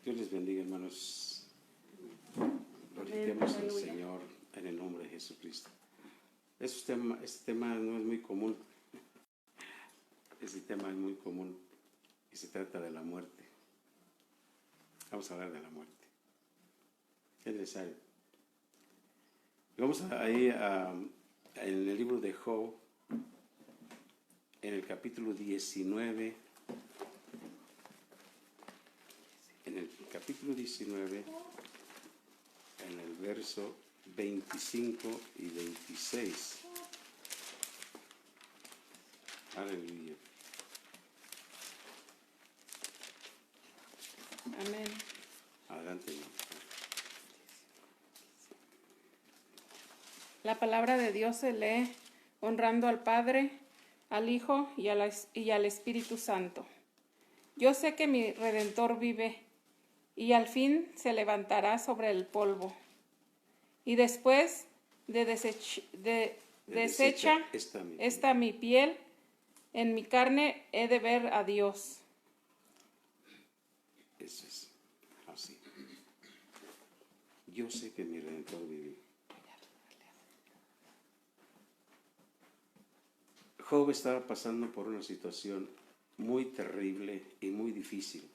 Dios les bendiga, hermanos. Glorifiquemos al Señor en el nombre de Jesucristo. Este tema no es muy común. Este tema es muy común y se trata de la muerte. Vamos a hablar de la muerte. Es necesario. Vamos ahí en el libro de Job, en el capítulo 19. En el capítulo 19, en el verso 25 y 26. Aleluya. Amén. Adelante. La palabra de Dios se lee honrando al Padre, al Hijo y al Espíritu Santo. Yo sé que mi Redentor vive y al fin se levantará sobre el polvo. Y después de deshecha esta mi piel, en mi carne he de ver a Dios. Eso es así. Yo sé que mi Redentor vive. Job estaba pasando por una situación muy terrible y muy difícil.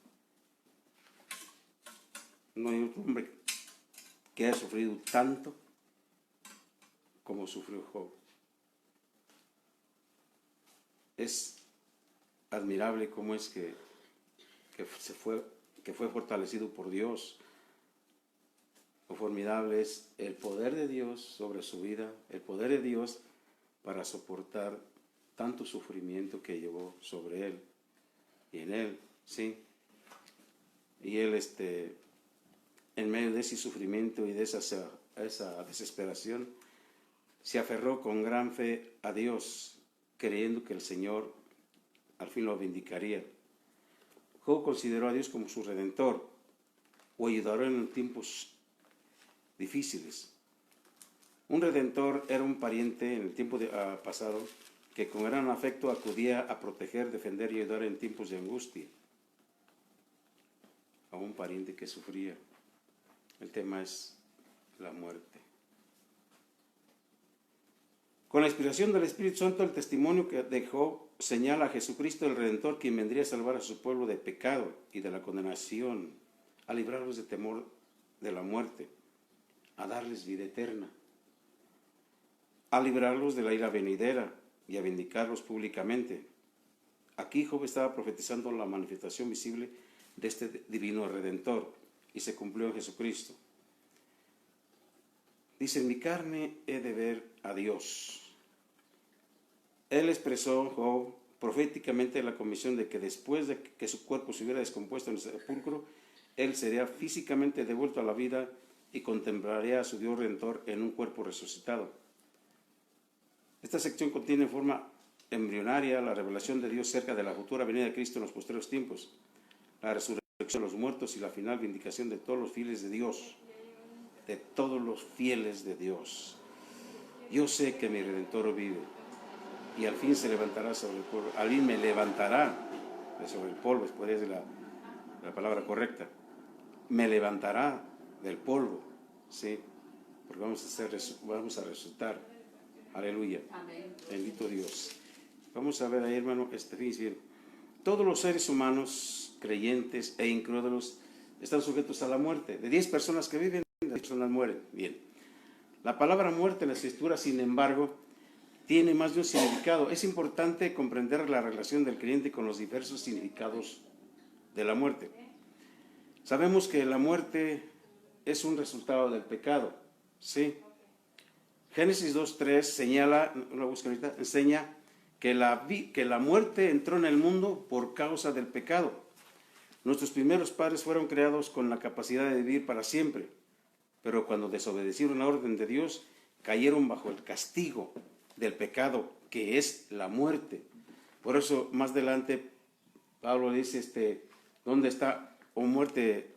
No hay otro hombre que haya sufrido tanto como sufrió Job. Es admirable cómo es que fue fortalecido por Dios. Lo formidable es el poder de Dios sobre su vida, el poder de Dios para soportar tanto sufrimiento que llevó sobre él y en él, ¿sí? Y él, en medio de ese sufrimiento y de esa desesperación, se aferró con gran fe a Dios, creyendo que el Señor al fin lo vindicaría. Job consideró a Dios como su Redentor, o ayudador en tiempos difíciles. Un Redentor era un pariente en el tiempo pasado que con gran afecto acudía a proteger, defender y ayudar en tiempos de angustia a un pariente que sufría. El tema es la muerte. Con la inspiración del Espíritu Santo, el testimonio de Job señala a Jesucristo el Redentor, quien vendría a salvar a su pueblo de pecado y de la condenación, a librarlos de temor de la muerte, a darles vida eterna, a librarlos de la ira venidera y a vindicarlos públicamente. Aquí Job estaba profetizando la manifestación visible de este divino Redentor y se cumplió en Jesucristo. Dice, en mi carne he de ver a Dios. Él expresó, Job, proféticamente la convicción de que después de que su cuerpo se hubiera descompuesto en el sepulcro, él sería físicamente devuelto a la vida y contemplaría a su Dios Redentor en un cuerpo resucitado. Esta sección contiene en forma embrionaria la revelación de Dios cerca de la futura venida de Cristo en los posteriores tiempos, la resurrección de los muertos y la final vindicación de todos los fieles de Dios. De todos los fieles de Dios. Yo sé que mi Redentor vive y al fin se levantará sobre el polvo. Al fin me levantará sobre el polvo, después es la palabra correcta. Me levantará del polvo, ¿sí? Porque vamos a resucitar. Aleluya. Amén. Bendito Dios. Vamos a ver ahí, hermano, fíjense bien. Todos los seres humanos, creyentes e incrédulos, están sujetos a la muerte. De 10 personas que viven, 10 personas mueren. Bien. La palabra muerte en la Escritura, sin embargo, tiene más de un significado. Es importante comprender la relación del creyente con los diversos significados de la muerte. Sabemos que la muerte es un resultado del pecado, ¿sí? Génesis 2:3 señala, una busca ahorita, enseña que la muerte entró en el mundo por causa del pecado. Nuestros primeros padres fueron creados con la capacidad de vivir para siempre, pero cuando desobedecieron la orden de Dios, cayeron bajo el castigo del pecado, que es la muerte. Por eso, más adelante, Pablo dice, ¿dónde está, oh muerte,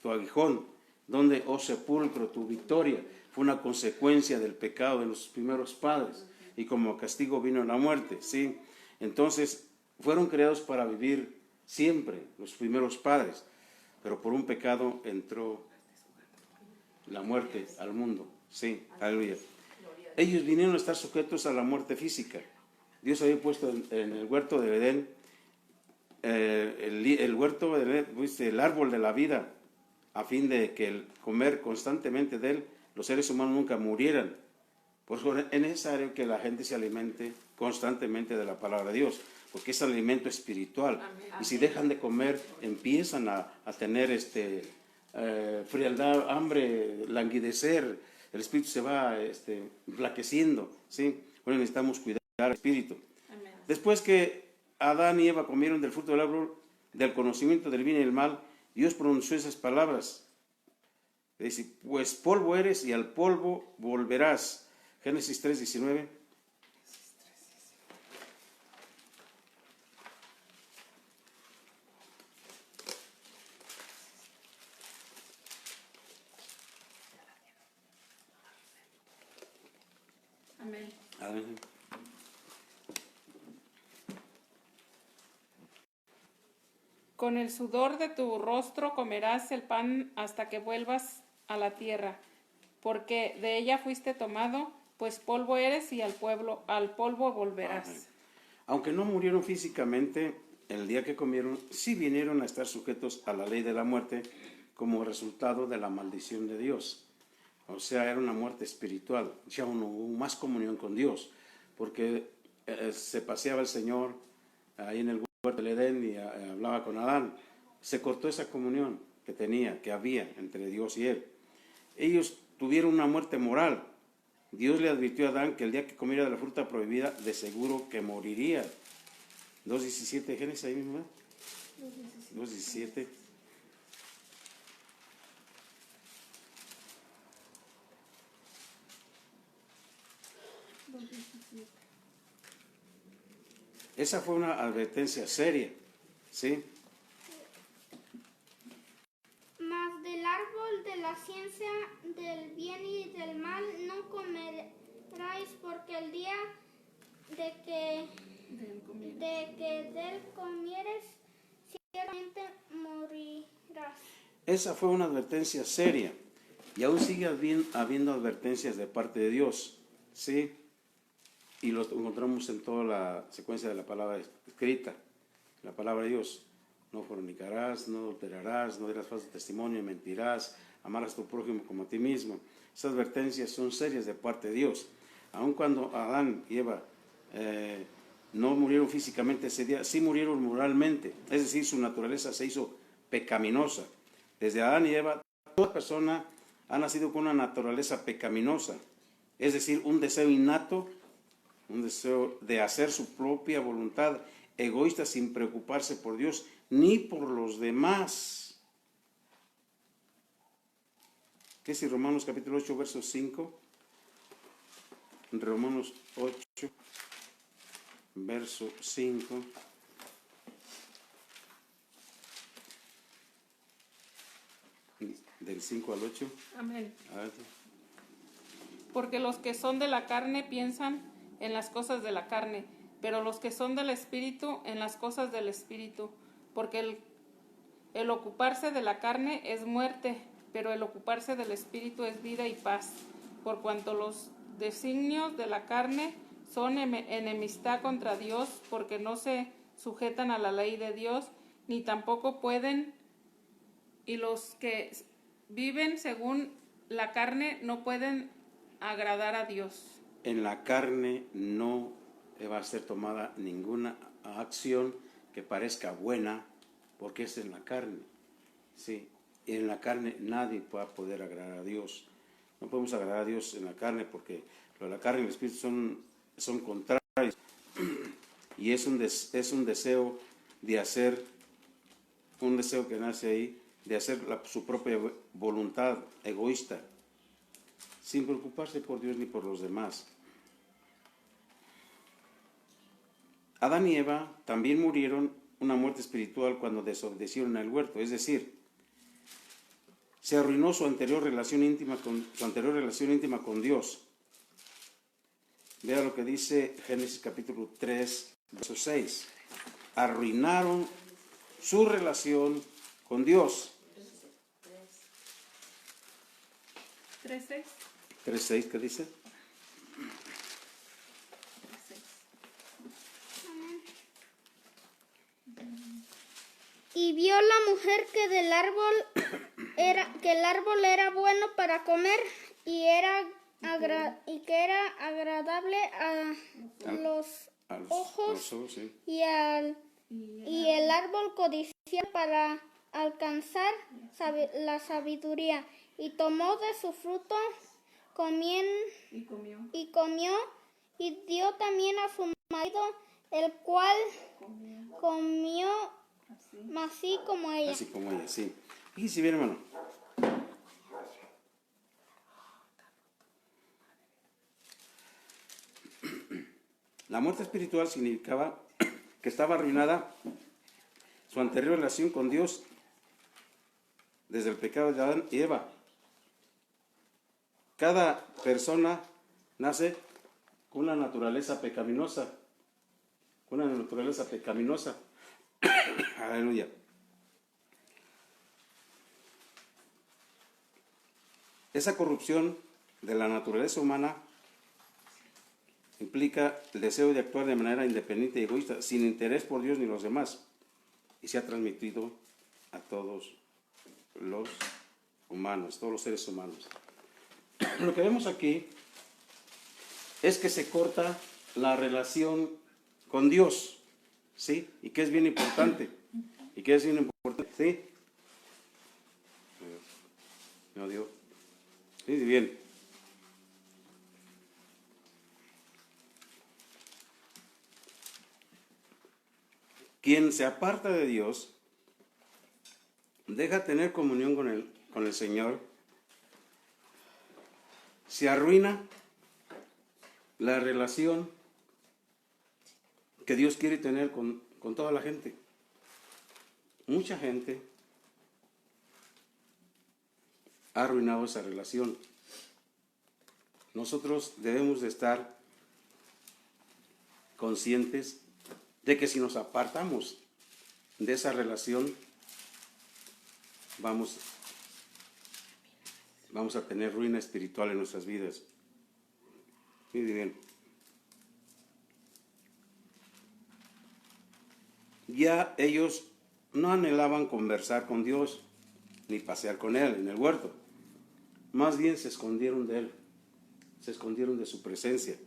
tu aguijón? ¿Dónde, oh sepulcro, tu victoria? Fue una consecuencia del pecado de los primeros padres, y como castigo vino la muerte, ¿sí? Entonces, fueron creados para vivir siempre, los primeros padres. pero por un pecado entró la muerte al mundo. Sí, aleluya. Ellos vinieron a estar sujetos a la muerte física. Dios había puesto en el huerto de Edén, el huerto de Edén, el árbol de la vida, a fin de que el comer constantemente de él, los seres humanos nunca murieran. Por eso es necesario que la gente se alimente constantemente de la palabra de Dios, porque es alimento espiritual. Amén. Y si dejan de comer, empiezan a tener frialdad, hambre, languidecer, el espíritu se va enflaqueciendo, ¿sí? Bueno, necesitamos cuidar al espíritu. Amén. Después que Adán y Eva comieron del fruto del árbol del conocimiento del bien y del mal, Dios pronunció esas palabras. Dice, pues polvo eres y al polvo volverás. Génesis 3:19. Amén. Amén. Con el sudor de tu rostro comerás el pan hasta que vuelvas a la tierra, porque de ella fuiste tomado, pues polvo eres y al polvo volverás. Amén. Aunque no murieron físicamente, el día que comieron, sí vinieron a estar sujetos a la ley de la muerte como resultado de la maldición de Dios. O sea, era una muerte espiritual, ya no hubo más comunión con Dios, porque se paseaba el Señor ahí en el huerto del Edén y hablaba con Adán. Se cortó esa comunión que había entre Dios y él. Ellos tuvieron una muerte moral. Dios le advirtió a Adán que el día que comiera de la fruta prohibida, de seguro que moriría. 2:17, Génesis ahí mismo, 2:17. Esa fue una advertencia seria, ¿sí? Mas del árbol de la ciencia del bien y del mal no comeráis, porque el día de que del comieres, ciertamente morirás. Esa fue una advertencia seria, y aún sigue habiendo advertencias de parte de Dios, ¿sí? Y lo encontramos en toda la secuencia de la palabra escrita, la palabra de Dios. No fornicarás, no adulterarás, no dirás falso testimonio, mentirás, amarás a tu prójimo como a ti mismo. Esas advertencias son serias de parte de Dios. Aun cuando Adán y Eva no murieron físicamente ese día, sí murieron moralmente, es decir, su naturaleza se hizo pecaminosa. Desde Adán y Eva, toda persona ha nacido con una naturaleza pecaminosa, es decir, un deseo innato, un deseo de hacer su propia voluntad, egoísta, sin preocuparse por Dios ni por los demás. ¿Qué es Romanos capítulo 8, verso 5? Romanos 8, verso 5. Del 5 al 8. Amén. A ver. Porque los que son de la carne piensan en las cosas de la carne, pero los que son del Espíritu en las cosas del Espíritu. Porque el ocuparse de la carne es muerte, pero el ocuparse del Espíritu es vida y paz. Por cuanto los designios de la carne son enemistad contra Dios, porque no se sujetan a la ley de Dios, ni tampoco pueden, y los que viven según la carne no pueden agradar a Dios. En la carne no va a ser tomada ninguna acción que parezca buena, porque es en la carne, sí. Y en la carne nadie va a poder agradar a Dios. No podemos agradar a Dios en la carne, porque lo de la carne y el espíritu son contrarios. Y es un deseo de hacer, un deseo que nace ahí, de hacer su propia voluntad egoísta, sin preocuparse por Dios ni por los demás. Adán y Eva también murieron una muerte espiritual cuando desobedecieron al huerto, es decir, se arruinó su anterior relación íntima con Dios. Vea lo que dice Génesis capítulo 3, verso 6. Arruinaron su relación con Dios. 3:6. 3:6, ¿qué dice? 3:6. Y vio la mujer que el árbol era bueno para comer y que era agradable a los A los ojos ojos, sí. y el árbol codiciable para alcanzar la sabiduría. Y tomó de su fruto, Y comió. y dio también a su marido, el cual comió así como ella. Así como ella, sí. Fíjese bien, hermano. La muerte espiritual significaba que estaba arruinada su anterior relación con Dios desde el pecado de Adán y Eva. Cada persona nace con una naturaleza pecaminosa. Con una naturaleza pecaminosa. Aleluya. Esa corrupción de la naturaleza humana implica el deseo de actuar de manera independiente y egoísta, sin interés por Dios ni los demás, y se ha transmitido a todos los humanos, todos los seres humanos. Lo que vemos aquí es que se corta la relación con Dios, ¿sí? Y que es bien importante, ¿sí? No, Dios. Sí, bien. Quien se aparta de Dios, deja tener comunión con el Señor, se arruina la relación que Dios quiere tener con toda la gente. Mucha gente ha arruinado esa relación. Nosotros debemos de estar conscientes de que si nos apartamos de esa relación, vamos a tener ruina espiritual en nuestras vidas. Muy bien. Ya ellos no anhelaban conversar con Dios ni pasear con Él en el huerto. Más bien se escondieron de Él, se escondieron de su presencia.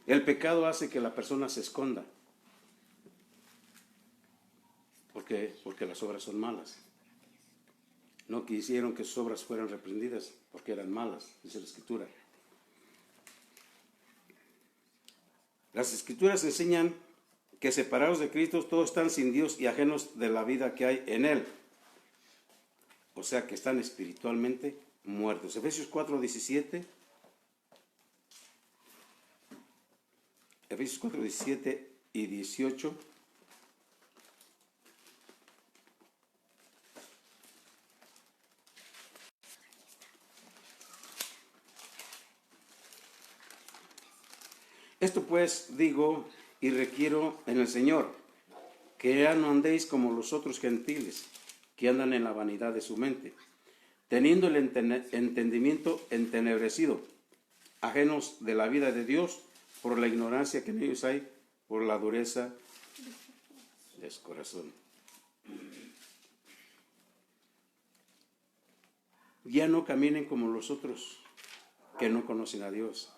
El pecado hace que la persona se esconda. Porque las obras son malas. No quisieron que sus obras fueran reprendidas porque eran malas, dice la Escritura. Las Escrituras enseñan que separados de Cristo todos están sin Dios y ajenos de la vida que hay en Él. O sea que están espiritualmente muertos. Efesios 4:17. Efesios 4:17 y 18. Esto pues digo y requiero en el Señor, que ya no andéis como los otros gentiles, que andan en la vanidad de su mente, teniendo el entendimiento entenebrecido, ajenos de la vida de Dios, por la ignorancia que en ellos hay, por la dureza de su corazón. Ya no caminen como los otros que no conocen a Dios.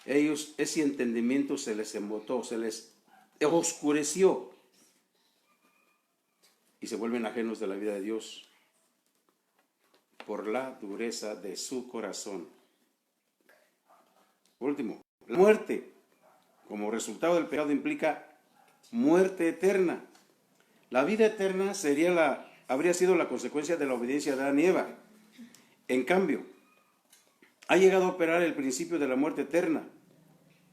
Ellos, ese entendimiento se les embotó, se les oscureció y se vuelven ajenos de la vida de Dios por la dureza de su corazón. Por último, la muerte como resultado del pecado implica muerte eterna. La vida eterna habría sido la consecuencia de la obediencia de Adán y Eva. En cambio, ha llegado a operar el principio de la muerte eterna.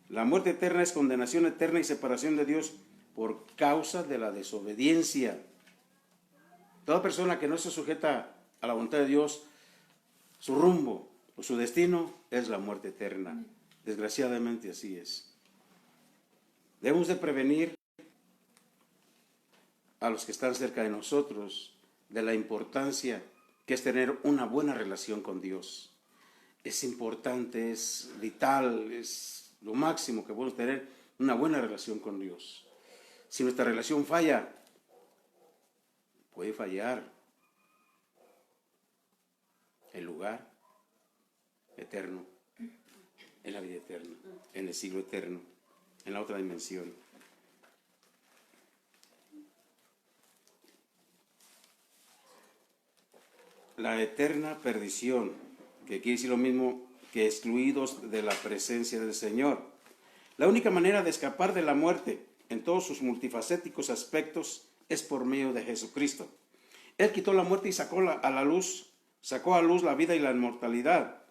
La muerte eterna es condenación eterna y separación de Dios por causa de la desobediencia. Toda persona que no se sujeta a la voluntad de Dios, su rumbo o su destino es la muerte eterna. Desgraciadamente así es. Debemos de prevenir a los que están cerca de nosotros de la importancia que es tener una buena relación con Dios. Es importante, es vital, es lo máximo que podemos tener una buena relación con Dios. Si nuestra relación falla, puede fallar el lugar eterno, en la vida eterna, en el siglo eterno, en la otra dimensión. La eterna perdición, que quiere decir lo mismo que excluidos de la presencia del Señor. La única manera de escapar de la muerte en todos sus multifacéticos aspectos es por medio de Jesucristo. Él quitó la muerte y sacó a luz la vida y la inmortalidad.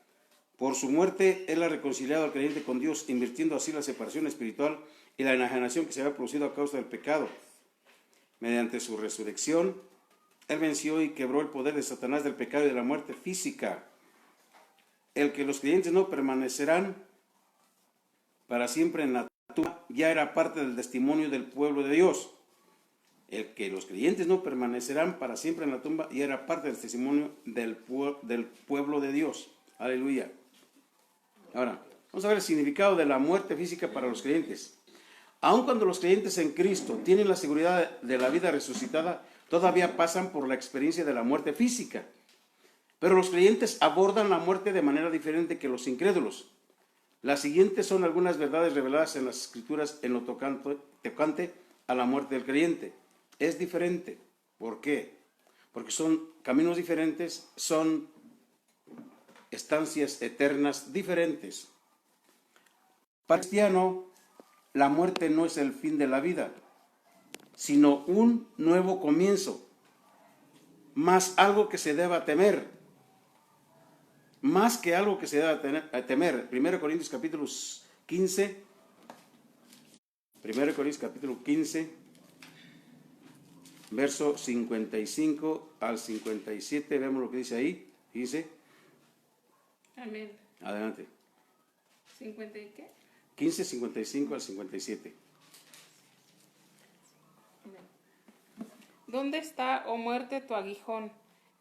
Por su muerte, Él ha reconciliado al creyente con Dios, invirtiendo así la separación espiritual y la enajenación que se había producido a causa del pecado. Mediante su resurrección, Él venció y quebró el poder de Satanás, del pecado y de la muerte física. El que los creyentes no permanecerán para siempre en la tumba ya era parte del testimonio del pueblo de Dios. El que los creyentes no permanecerán para siempre en la tumba ya era parte del testimonio del pueblo de Dios. Aleluya. Ahora, vamos a ver el significado de la muerte física para los creyentes. Aun cuando los creyentes en Cristo tienen la seguridad de la vida resucitada, todavía pasan por la experiencia de la muerte física. Pero los creyentes abordan la muerte de manera diferente que los incrédulos. Las siguientes son algunas verdades reveladas en las Escrituras en lo tocante a la muerte del creyente. Es diferente. ¿Por qué? Porque son caminos diferentes, son estancias eternas diferentes. Para el cristiano, la muerte no es el fin de la vida, sino un nuevo comienzo, más algo que se deba temer, más que algo que se deba temer. 1 Corintios capítulo 15, 1 Corintios capítulo 15, verso 55 al 57, vemos lo que dice ahí, dice. Amén. Adelante. ¿50 y qué? 15, 55 al 57. ¿Dónde está, oh muerte, tu aguijón?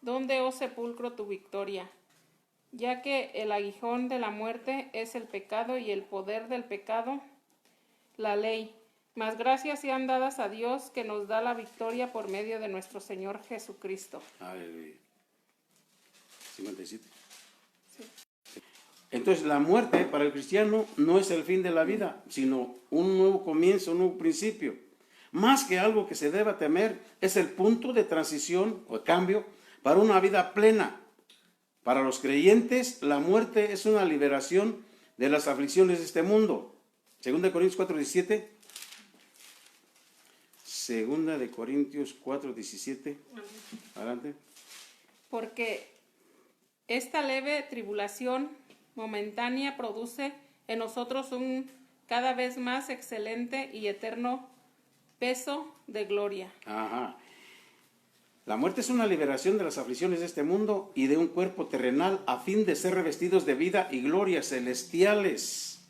¿Dónde, oh sepulcro, tu victoria? Ya que el aguijón de la muerte es el pecado y el poder del pecado, la ley. Mas gracias sean dadas a Dios que nos da la victoria por medio de nuestro Señor Jesucristo. Aleluya. 57. Sí. Entonces la muerte para el cristiano no es el fin de la vida, sino un nuevo comienzo, un nuevo principio. Más que algo que se deba temer, es el punto de transición o de cambio para una vida plena. Para los creyentes, la muerte es una liberación de las aflicciones de este mundo. 2 Corintios 4:17. 2 Corintios 4:17. Adelante. Porque esta leve tribulación momentánea produce en nosotros un cada vez más excelente y eterno peso de gloria. Ajá. La muerte es una liberación de las aflicciones de este mundo y de un cuerpo terrenal a fin de ser revestidos de vida y gloria celestiales.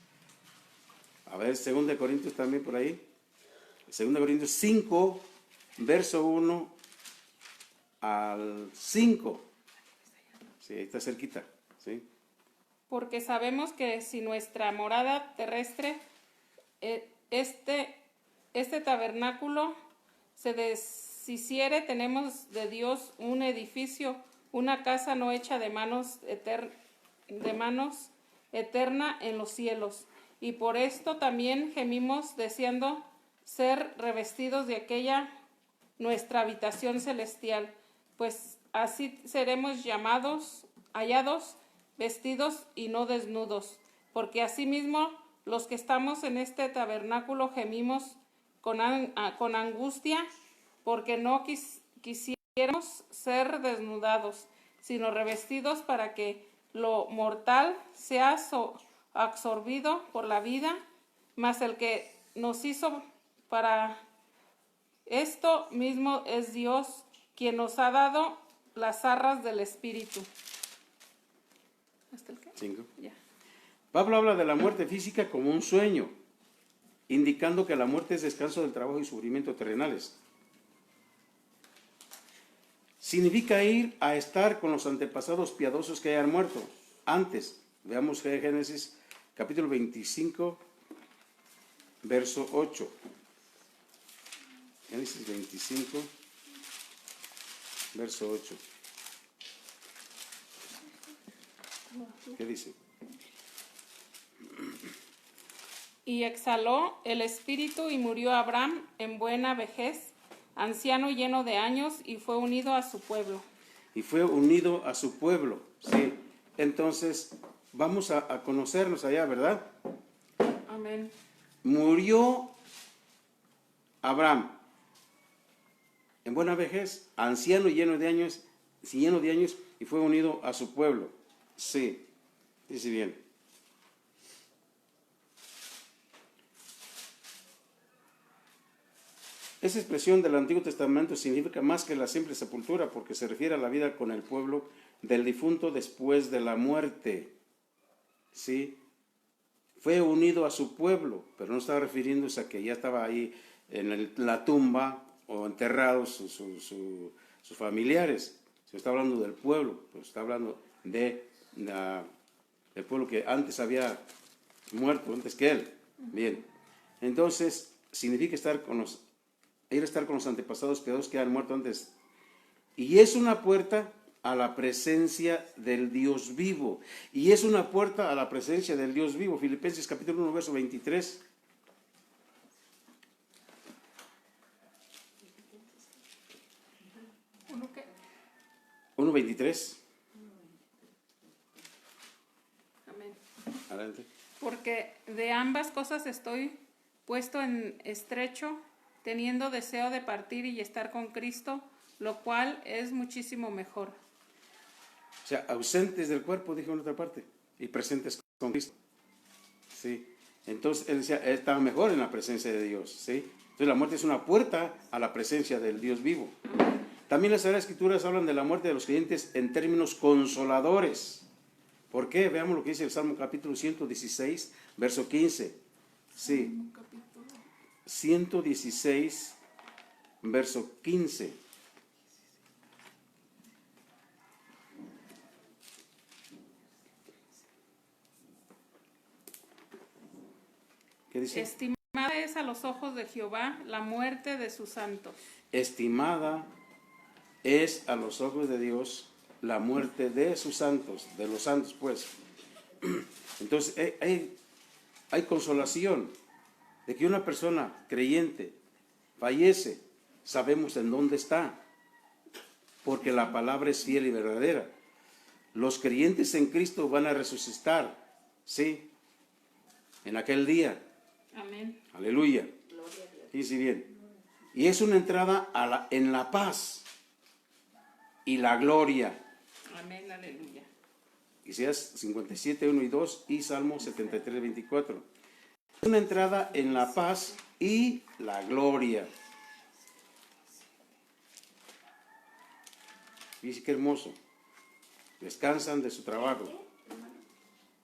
A ver, 2 Corintios también por ahí. 2 Corintios 5, verso 1 al 5. Sí, ahí está cerquita. ¿Sí? Porque sabemos que si nuestra morada terrestre, este tabernáculo se deshiciere, tenemos de Dios un edificio, una casa no hecha de manos, eterna en los cielos. Y por esto también gemimos deseando ser revestidos de aquella nuestra habitación celestial, pues así seremos hallados vestidos y no desnudos, porque asimismo los que estamos en este tabernáculo gemimos con angustia, porque no quisiéramos ser desnudados, sino revestidos para que lo mortal sea absorbido por la vida, mas el que nos hizo para esto mismo es Dios, quien nos ha dado las arras del Espíritu. ¿Hasta el qué? 5. Ya. Pablo habla de la muerte física como un sueño, indicando que la muerte es descanso del trabajo y sufrimiento terrenales. significa ir a estar con los antepasados piadosos que hayan muerto antes. Veamos Génesis capítulo 25, verso 8. Génesis 25, verso 8. ¿Qué dice? Y exhaló el espíritu y murió Abraham en buena vejez, anciano lleno de años, y fue unido a su pueblo. Y fue unido a su pueblo, sí. Entonces, vamos a conocernos allá, ¿verdad? Amén. Murió Abraham en buena vejez, anciano lleno de años, y fue unido a su pueblo. Sí, dice bien. Esa expresión del Antiguo Testamento significa más que la simple sepultura, porque se refiere a la vida con el pueblo del difunto después de la muerte. ¿Sí? Fue unido a su pueblo, pero no está refiriéndose a que ya estaba ahí en la tumba o enterrados sus familiares. Se está hablando del pueblo, pues está hablando del pueblo que antes había muerto, antes que él. Bien, entonces significa ir a estar con los antepasados piadosos que han muerto antes. Y es una puerta a la presencia del Dios vivo. Y es una puerta a la presencia del Dios vivo. Filipenses capítulo 1, verso 23. ¿Uno qué? 1:23. Amén. Adelante. Porque de ambas cosas estoy puesto en estrecho, teniendo deseo de partir y estar con Cristo, lo cual es muchísimo mejor. O sea, ausentes del cuerpo, dijo en otra parte, y presentes con Cristo. ¿Sí? Entonces, él decía, él estaba mejor en la presencia de Dios. ¿Sí? Entonces, la muerte es una puerta a la presencia del Dios vivo. También las Sagradas Escrituras hablan de la muerte de los creyentes en términos consoladores. ¿Por qué? Veamos lo que dice el Salmo capítulo 116, verso 15. Sí. 116, verso 15. ¿Qué dice? Estimada es a los ojos de Jehová la muerte de sus santos. Estimada es a los ojos de Dios la muerte de sus santos, de los santos pues. Entonces hay consolación de que una persona creyente fallece, sabemos en dónde está, porque la palabra es fiel y verdadera. Los creyentes en Cristo van a resucitar, ¿sí? En aquel día. Amén. Aleluya. Dice bien. Y es una entrada en la paz y la gloria. Amén, aleluya. Isaías 57, 1 y 2 y Salmo 73, 24. Es una entrada en la paz y la gloria. Dice que hermoso. Descansan de su trabajo.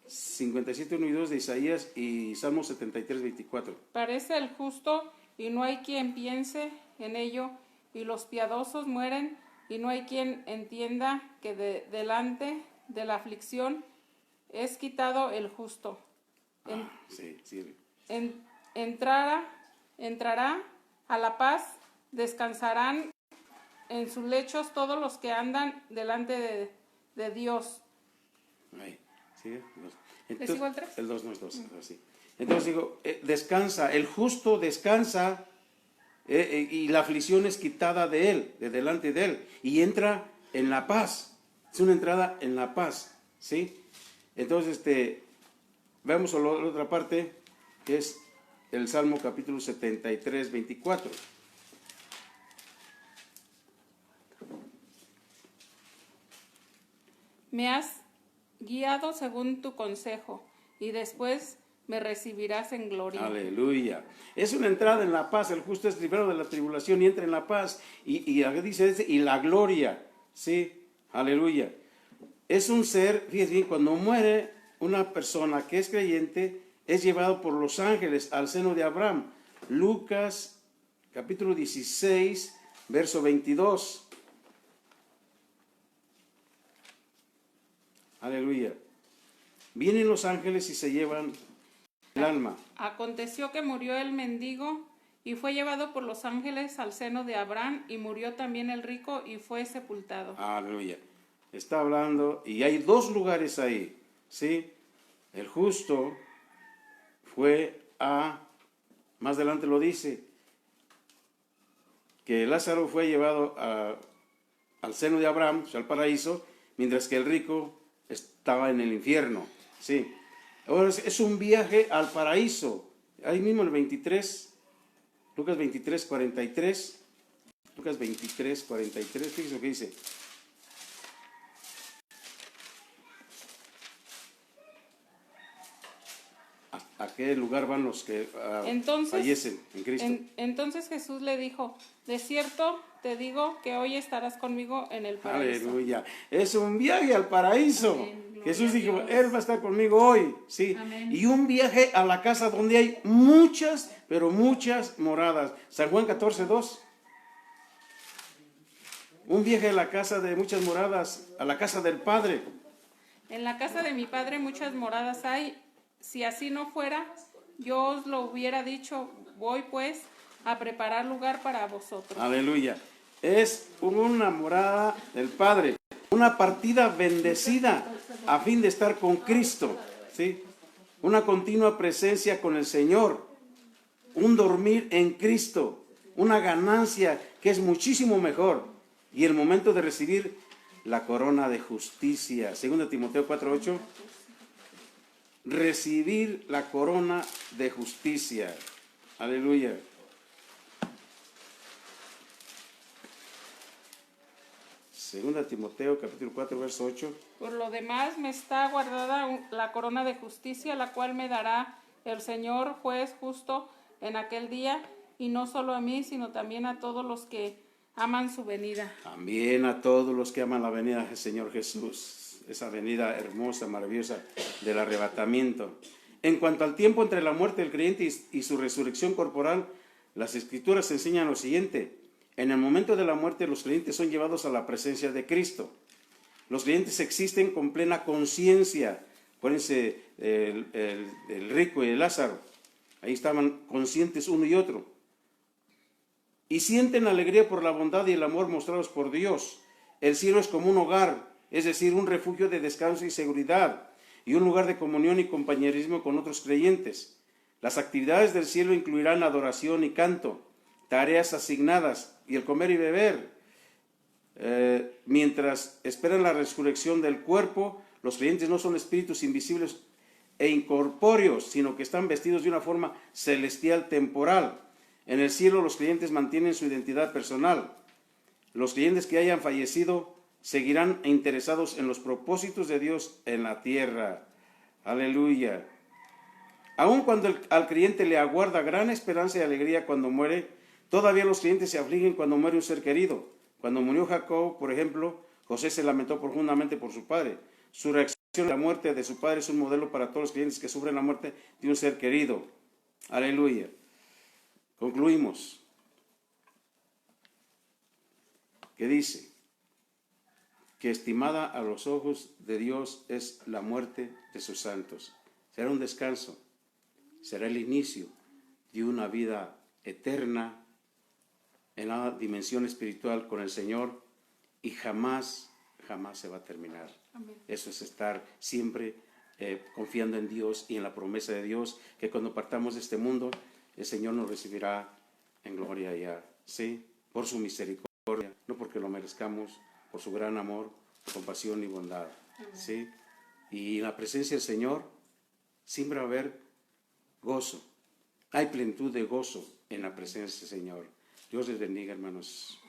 57, 1 y 2 de Isaías y Salmo 73, 24. Parece el justo y no hay quien piense en ello, y los piadosos mueren y no hay quien entienda que delante de la aflicción es quitado el justo. Sí. Entrará a la paz, descansarán en sus lechos todos los que andan delante de Dios. Ahí, ¿sí? ¿Le sigo el 3? El 2 no es 2, así. Entonces digo, descansa, el justo descansa y la aflicción es quitada de él, de delante de él, y entra en la paz. Es una entrada en la paz, ¿sí? Entonces, veamos la otra parte, que es el Salmo capítulo 73, 24. Me has guiado según tu consejo, y después me recibirás en gloria. Aleluya. Es una entrada en la paz. El justo es librado de la tribulación y entra en la paz. Y dice, y la gloria. Sí, aleluya. Es un ser, fíjense bien, cuando muere una persona que es creyente, es llevado por los ángeles al seno de Abraham. Lucas capítulo 16, verso 22. Aleluya. Vienen los ángeles y se llevan el alma. Aconteció que murió el mendigo y fue llevado por los ángeles al seno de Abraham, y murió también el rico y fue sepultado. Aleluya. Está hablando, y hay dos lugares ahí, ¿sí? El justo fue más adelante lo dice, que Lázaro fue llevado al seno de Abraham, o sea, al paraíso, mientras que el rico estaba en el infierno, ¿sí? Ahora es un viaje al paraíso. Ahí mismo el 23, Lucas 23, 43, Lucas 23, 43, fíjense lo que dice. ¿A qué lugar van los que fallecen en Cristo? Entonces Jesús le dijo, de cierto te digo que hoy estarás conmigo en el paraíso. Aleluya. Es un viaje al paraíso. Amén. Jesús dijo, Dios. Él va a estar conmigo hoy. Sí. Amén. Y un viaje a la casa donde hay muchas, pero muchas moradas. San Juan 14, 2. Un viaje a la casa de muchas moradas, a la casa del Padre. En la casa de mi Padre muchas moradas hay. Si así no fuera, yo os lo hubiera dicho. Voy pues a preparar lugar para vosotros. Aleluya. Es una morada del Padre, una partida bendecida a fin de estar con Cristo, ¿sí? Una continua presencia con el Señor, un dormir en Cristo, una ganancia que es muchísimo mejor, y el momento de recibir la corona de justicia. 2 Timoteo 4:8. Recibir la corona de justicia. Aleluya. Segunda Timoteo capítulo 4 verso 8. Por lo demás me está guardada la corona de justicia, la cual me dará el Señor juez justo en aquel día, y no solo a mí, sino también a todos los que aman su venida. También a todos los que aman la venida del Señor Jesús, esa venida hermosa, maravillosa del arrebatamiento. En cuanto al tiempo entre la muerte del creyente y su resurrección corporal, las Escrituras enseñan lo siguiente. En el momento de la muerte, los creyentes son llevados a la presencia de Cristo. Los creyentes existen con plena conciencia. Acuérdense, el rico y el Lázaro, ahí estaban conscientes uno y otro. Y sienten alegría por la bondad y el amor mostrados por Dios. El cielo es como un hogar, es decir, un refugio de descanso y seguridad, y un lugar de comunión y compañerismo con otros creyentes. Las actividades del cielo incluirán adoración y canto, tareas asignadas y el comer y beber. Mientras esperan la resurrección del cuerpo, los creyentes no son espíritus invisibles e incorpóreos, sino que están vestidos de una forma celestial temporal. En el cielo los creyentes mantienen su identidad personal. Los creyentes que hayan fallecido seguirán interesados en los propósitos de Dios en la tierra. Aleluya. Aun cuando al creyente le aguarda gran esperanza y alegría cuando muere, todavía los creyentes se afligen cuando muere un ser querido. Cuando murió Jacob, por ejemplo, José se lamentó profundamente por su padre. Su reacción a la muerte de su padre es un modelo para todos los creyentes que sufren la muerte de un ser querido. Aleluya. Concluimos. ¿Qué dice? Que estimada a los ojos de Dios es la muerte de sus santos. Será un descanso, será el inicio de una vida eterna en la dimensión espiritual con el Señor, y jamás se va a terminar. Amén. Eso es estar siempre confiando en Dios y en la promesa de Dios, que cuando partamos de este mundo, el Señor nos recibirá en gloria ya, ¿sí? Por su misericordia, no porque lo merezcamos, por su gran amor, compasión y bondad, ¿sí? Y en la presencia del Señor siempre va a haber gozo. Hay plenitud de gozo en la presencia del Señor. Dios les bendiga, hermanos.